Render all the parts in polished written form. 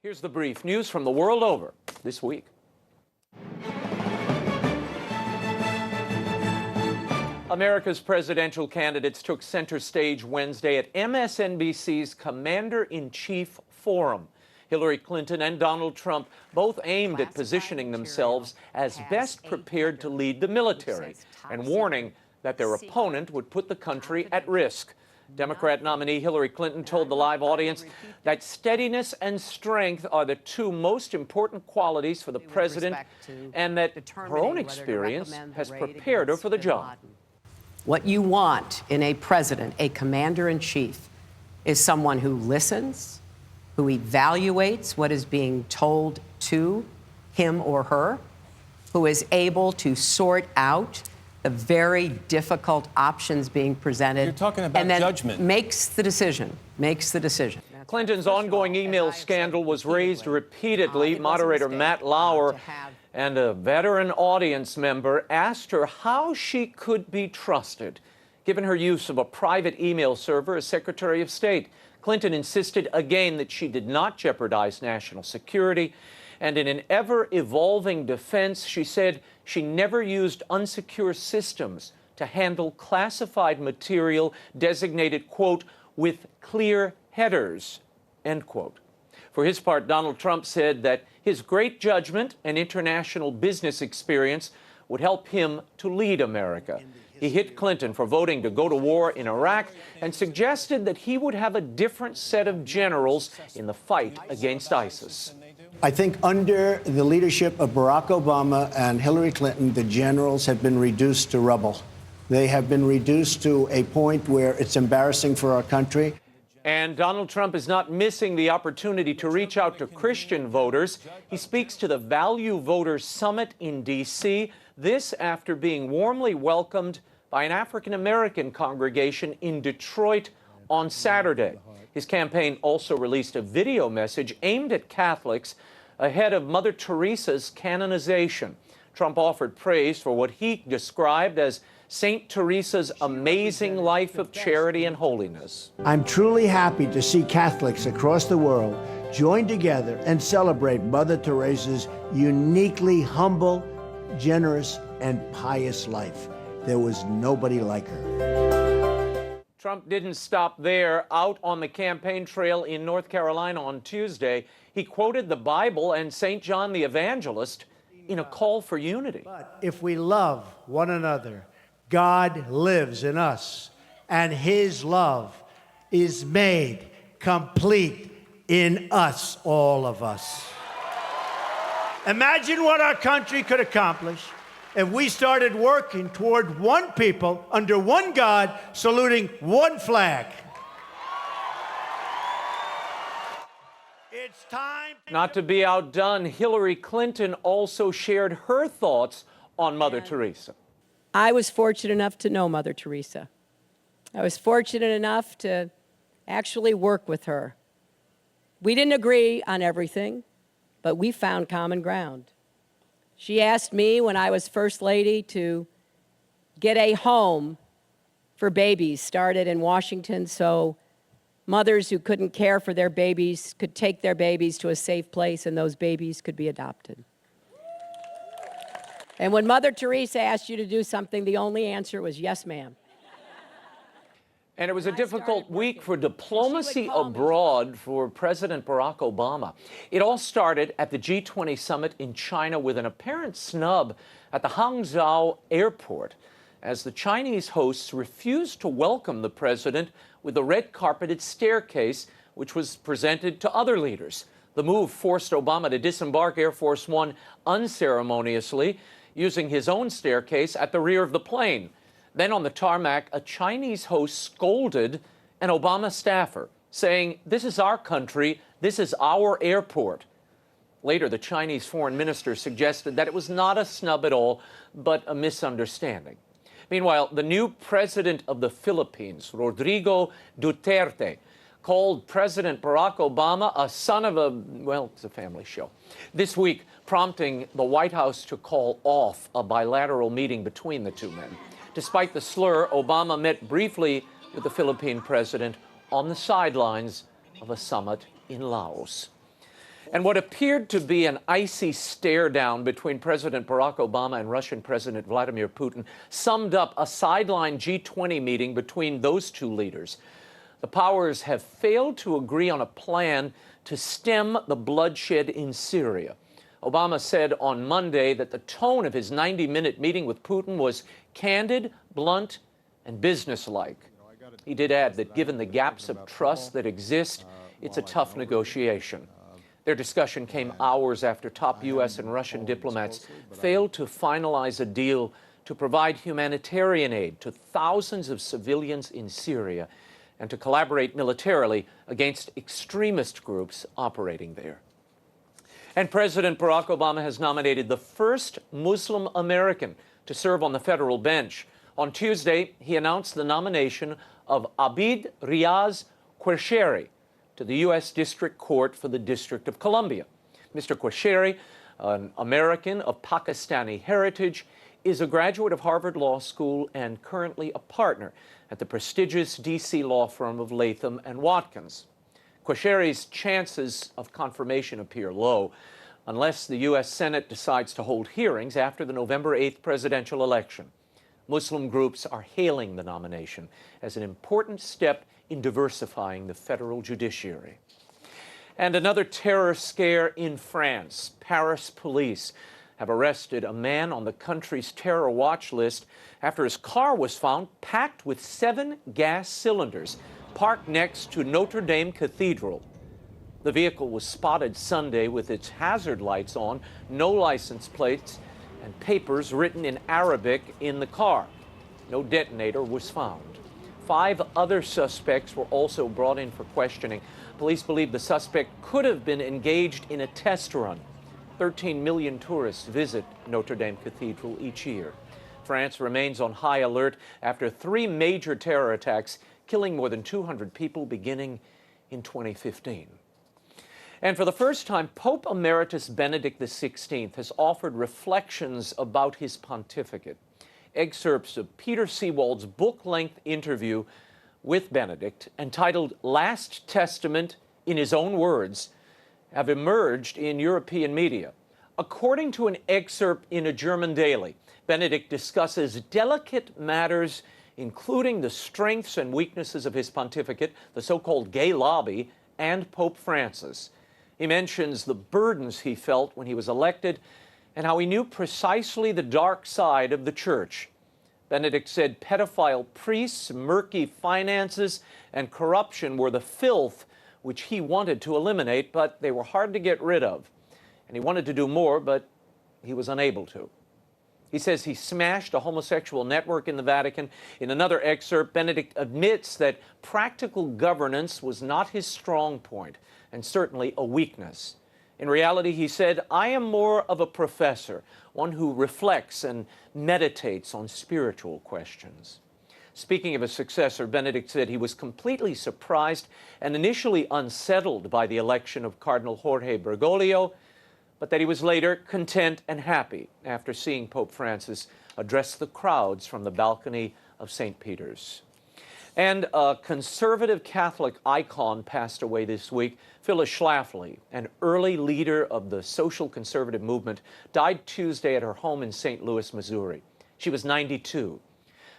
Here's the brief news from the world over this week. America's presidential candidates took center stage Wednesday at MSNBC's Commander-in-Chief Forum. Hillary Clinton and Donald Trump both aimed at positioning themselves as best prepared to lead the military and warning that their opponent would put the country at risk. Democrat nominee Hillary Clinton told the live audience that steadiness and strength are the two most important qualities for the president and that her own experience has prepared her for the job. What you want in a president, a commander-in-chief, is someone who listens, who evaluates what is being told to him or her, who is able to sort out the very difficult options being presented. You're talking about and then judgment. Makes the decision. Clinton's ongoing email scandal was raised repeatedly. Moderator Matt Lauer and a veteran audience member asked her how she could be trusted, given her use of a private email server as Secretary of State. Clinton insisted again that she did not jeopardize national security. And in an ever-evolving defense, she said she never used unsecure systems to handle classified material designated, quote, with clear headers, end quote. For his part, Donald Trump said that his great judgment and international business experience would help him to lead America. He hit Clinton for voting to go to war in Iraq and suggested that he would have a different set of generals in the fight against ISIS. I think under the leadership of Barack Obama and Hillary Clinton, the generals have been reduced to rubble. They have been reduced to a point where it's embarrassing for our country. And Donald Trump is not missing the opportunity to reach out to Christian voters. He speaks to the Value Voters Summit in D.C., this after being warmly welcomed by an African-American congregation in Detroit on Saturday. His campaign also released a video message aimed at Catholics ahead of Mother Teresa's canonization. Trump offered praise for what he described as St. Teresa's amazing life of charity and holiness. I'm truly happy to see Catholics across the world join together and celebrate Mother Teresa's uniquely humble, generous, and pious life. There was nobody like her. Trump didn't stop there. Out on the campaign trail in North Carolina on Tuesday, he quoted the Bible and St. John the Evangelist in a call for unity. But if we love one another, God lives in us, and his love is made complete in us, all of us. Imagine what our country could accomplish if we started working toward one people, under one God, saluting one flag. It's time. Not to be outdone, Hillary Clinton also shared her thoughts on Mother Teresa. I was fortunate enough to know Mother Teresa. I was fortunate enough to actually work with her. We didn't agree on everything, but we found common ground. She asked me when I was First Lady to get a home for babies started in Washington so mothers who couldn't care for their babies could take their babies to a safe place and those babies could be adopted. And when Mother Teresa asked you to do something, the only answer was, yes, ma'am. And it was a difficult week for diplomacy abroad for President Barack Obama. It all started at the G20 summit in China with an apparent snub at the Hangzhou airport as the Chinese hosts refused to welcome the president with a red-carpeted staircase, which was presented to other leaders. The move forced Obama to disembark Air Force One unceremoniously, using his own staircase at the rear of the plane. Then on the tarmac, a Chinese host scolded an Obama staffer, saying, "This is our country, this is our airport." Later, the Chinese foreign minister suggested that it was not a snub at all, but a misunderstanding. Meanwhile, the new president of the Philippines, Rodrigo Duterte, called President Barack Obama a son of a, well, it's a family show. This week, prompting the White House to call off a bilateral meeting between the two men. Despite the slur, Obama met briefly with the Philippine president on the sidelines of a summit in Laos. And what appeared to be an icy stare-down between President Barack Obama and Russian President Vladimir Putin summed up a sideline G20 meeting between those two leaders. The powers have failed to agree on a plan to stem the bloodshed in Syria. Obama said on Monday that the tone of his 90-minute meeting with Putin was candid, blunt, and businesslike. He did add that given the gaps of trust that exist, it's a tough negotiation. Their discussion came hours after top U.S. and Russian diplomats failed to finalize a deal to provide humanitarian aid to thousands of civilians in Syria and to collaborate militarily against extremist groups operating there. And President Barack Obama has nominated the first Muslim American to serve on the federal bench. On Tuesday, he announced the nomination of Abid Riaz Qureshi to the U.S. District Court for the District of Columbia. Mr. Qureshi, an American of Pakistani heritage, is a graduate of Harvard Law School and currently a partner at the prestigious D.C. law firm of Latham & Watkins. Qureshi's chances of confirmation appear low unless the U.S. Senate decides to hold hearings after the November 8th presidential election. Muslim groups are hailing the nomination as an important step in diversifying the federal judiciary. And another terror scare in France. Paris police have arrested a man on the country's terror watch list after his car was found packed with 7 gas cylinders parked next to Notre Dame Cathedral. The vehicle was spotted Sunday with its hazard lights on, no license plates, and papers written in Arabic in the car. No detonator was found. 5 other suspects were also brought in for questioning. Police believe the suspect could have been engaged in a test run. 13 million tourists visit Notre Dame Cathedral each year. France remains on high alert after 3 major terror attacks, killing more than 200 people beginning in 2015. And for the first time, Pope Emeritus Benedict XVI has offered reflections about his pontificate. Excerpts of Peter Seawald's book-length interview with Benedict, entitled Last Testament in His Own Words, have emerged in European media. According to an excerpt in a German daily, Benedict discusses delicate matters, including the strengths and weaknesses of his pontificate, the so-called gay lobby, and Pope Francis. He mentions the burdens he felt when he was elected and how he knew precisely the dark side of the church. Benedict said pedophile priests, murky finances, and corruption were the filth which he wanted to eliminate, but they were hard to get rid of. And he wanted to do more, but he was unable to. He says he smashed a homosexual network in the Vatican. In another excerpt, Benedict admits that practical governance was not his strong point, and certainly a weakness. In reality, he said, I am more of a professor, one who reflects and meditates on spiritual questions. Speaking of his successor, Benedict said he was completely surprised and initially unsettled by the election of Cardinal Jorge Bergoglio, but that he was later content and happy after seeing Pope Francis address the crowds from the balcony of St. Peter's. And a conservative Catholic icon passed away this week. Phyllis Schlafly, an early leader of the social conservative movement, died Tuesday at her home in St. Louis, Missouri. She was 92.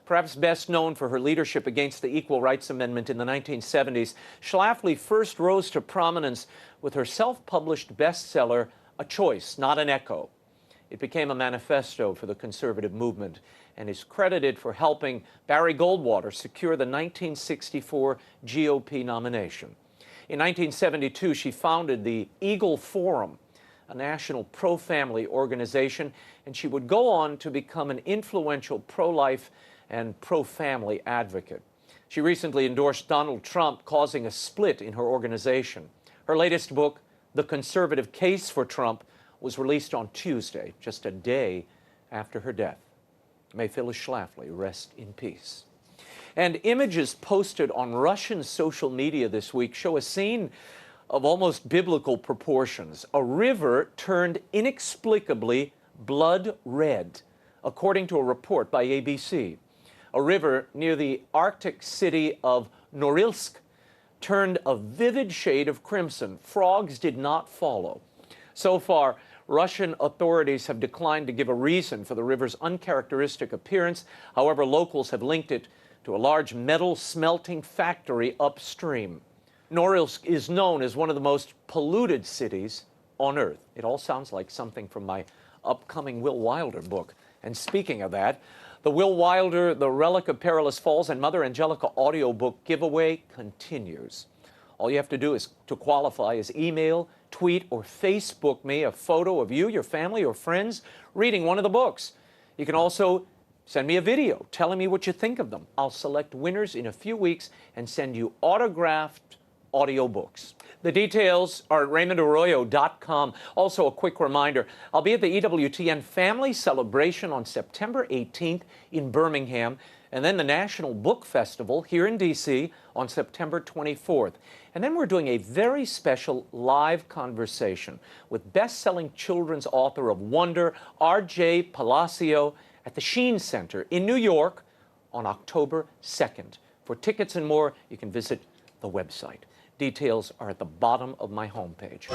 Perhaps best known for her leadership against the Equal Rights Amendment in the 1970s, Schlafly first rose to prominence with her self-published bestseller, A Choice, Not an Echo. It became a manifesto for the conservative movement and is credited for helping Barry Goldwater secure the 1964 GOP nomination. In 1972, she founded the Eagle Forum, a national pro-family organization, and she would go on to become an influential pro-life and pro-family advocate. She recently endorsed Donald Trump, causing a split in her organization. Her latest book, The Conservative Case for Trump, was released on Tuesday, just a day after her death. May Phyllis Schlafly rest in peace. And images posted on Russian social media this week show a scene of almost biblical proportions. A river turned inexplicably blood red, according to a report by ABC. A river near the Arctic city of Norilsk turned a vivid shade of crimson. Frogs did not follow. So far, Russian authorities have declined to give a reason for the river's uncharacteristic appearance. However, locals have linked it to a large metal smelting factory upstream. Norilsk is known as one of the most polluted cities on Earth. It all sounds like something from my upcoming Will Wilder book. And speaking of that, the Will Wilder, The Relic of Perilous Falls and Mother Angelica audiobook giveaway continues. All you have to do to qualify is email, tweet, or Facebook me a photo of you, your family, or friends reading one of the books. You can also send me a video telling me what you think of them. I'll select winners in a few weeks and send you autographed audiobooks. The details are at RaymondArroyo.com. Also, a quick reminder, I'll be at the EWTN Family Celebration on September 18th in Birmingham, and then the National Book Festival here in D.C. on September 24th. And then we're doing a very special live conversation with best-selling children's author of Wonder, R.J. Palacio, at the Sheen Center in New York on October 2nd. For tickets and more, you can visit the website. Details are at the bottom of my homepage.